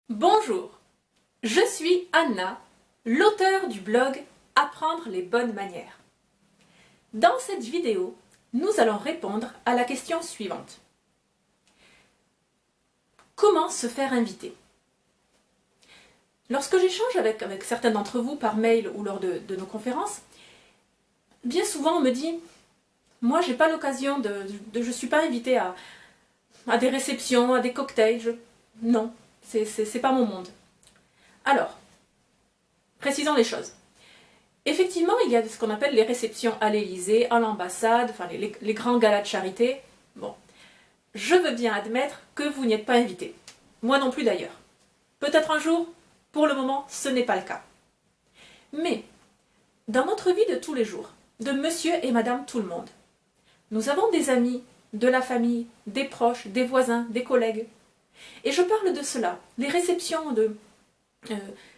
Bonjour, je suis Anna, l'auteure du blog Apprendre les bonnes manières. Dans cette vidéo, nous allons répondre à la question suivante. Comment se faire inviter? Lorsque j'échange avec certains d'entre vous par mail ou lors de nos conférences, bien souvent on me dit « Moi j'ai pas l'occasion je suis pas invitée à des réceptions, à des cocktails, non, c'est pas mon monde. » Alors, précisons les choses. Effectivement, il y a ce qu'on appelle les réceptions à l'Élysée, à l'ambassade, enfin les grands galas de charité. Bon, je veux bien admettre que vous n'y êtes pas invité. Moi non plus d'ailleurs. Peut-être un jour, pour le moment, ce n'est pas le cas. Mais, dans notre vie de tous les jours, de monsieur et madame tout le monde, nous avons des amis, de la famille, des proches, des voisins, des collègues. Et je parle de cela, les réceptions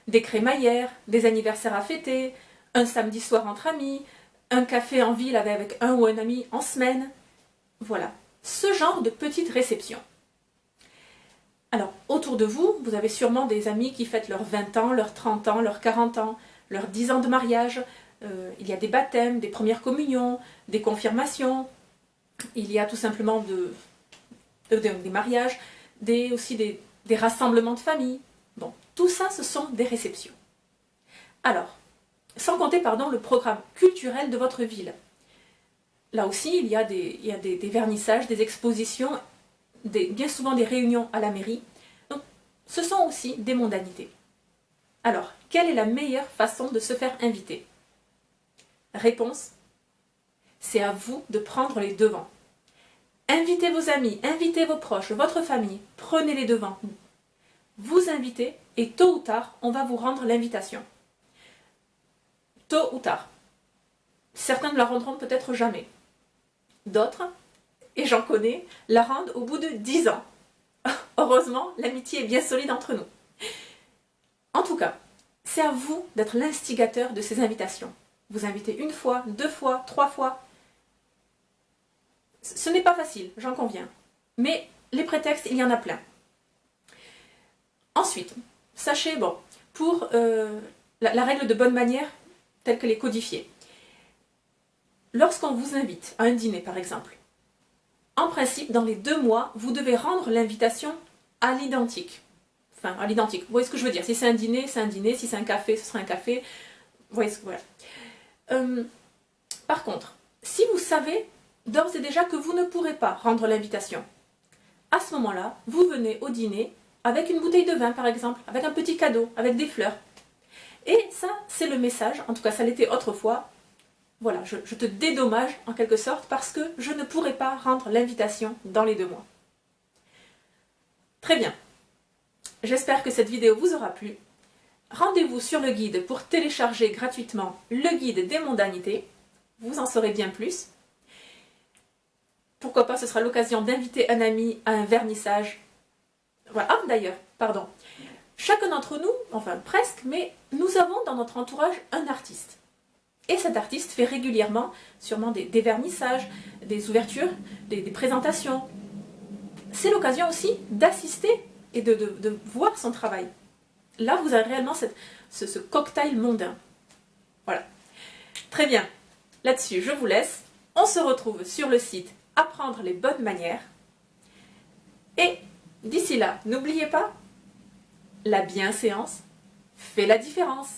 des crémaillères, des anniversaires à fêter, un samedi soir entre amis, un café en ville avec un ou un ami en semaine. Voilà, ce genre de petites réceptions. Alors, autour de vous, vous avez sûrement des amis qui fêtent leurs 20 ans, leurs 30 ans, leurs 40 ans, leurs 10 ans de mariage. Il y a des baptêmes, des premières communions, des confirmations. Il y a tout simplement des mariages, aussi des rassemblements de famille. Bon, tout ça, ce sont des réceptions. Alors, sans compter, le programme culturel de votre ville. Là aussi, il y a des vernissages, des expositions, bien souvent des réunions à la mairie. Donc, ce sont aussi des mondanités. Alors, quelle est la meilleure façon de se faire inviter? Réponse, c'est à vous de prendre les devants. Invitez vos amis, invitez vos proches, votre famille, prenez les devants. Vous invitez et tôt ou tard, on va vous rendre l'invitation. Tôt ou tard. Certains ne la rendront peut-être jamais. D'autres, et j'en connais, la rendent au bout de 10 ans. Heureusement, l'amitié est bien solide entre nous. En tout cas, c'est à vous d'être l'instigateur de ces invitations. Vous invitez une fois, 2 fois, 3 fois. Ce n'est pas facile, j'en conviens. Mais les prétextes, il y en a plein. Ensuite, sachez, pour la règle de bonne manière, telle qu'elle est codifiée. Lorsqu'on vous invite à un dîner, par exemple, en principe, dans les 2 mois, vous devez rendre l'invitation à l'identique. Enfin, à l'identique. Vous voyez ce que je veux dire? Si c'est un dîner, c'est un dîner. Si c'est un café, ce sera un café. Vous voyez ce que... Voilà. Par contre, si vous savez d'ores et déjà que vous ne pourrez pas rendre l'invitation, à ce moment-là, vous venez au dîner avec une bouteille de vin, par exemple, avec un petit cadeau, avec des fleurs. Et ça, c'est le message, en tout cas ça l'était autrefois, voilà, je te dédommage en quelque sorte parce que je ne pourrai pas rendre l'invitation dans les 2 mois. Très bien, j'espère que cette vidéo vous aura plu. Rendez-vous sur le guide pour télécharger gratuitement le guide des mondanités, vous en saurez bien plus. Pourquoi pas, ce sera l'occasion d'inviter un ami à un vernissage. Voilà. Ah d'ailleurs, pardon. Chacun d'entre nous, enfin presque, mais nous avons dans notre entourage un artiste. Et cet artiste fait régulièrement sûrement des vernissages, des ouvertures, des présentations. C'est l'occasion aussi d'assister et de voir son travail. Là, vous avez réellement ce cocktail mondain. Voilà. Très bien. Là-dessus, je vous laisse. On se retrouve sur le site Apprendre les bonnes manières. Et d'ici là, n'oubliez pas, la bienséance fait la différence.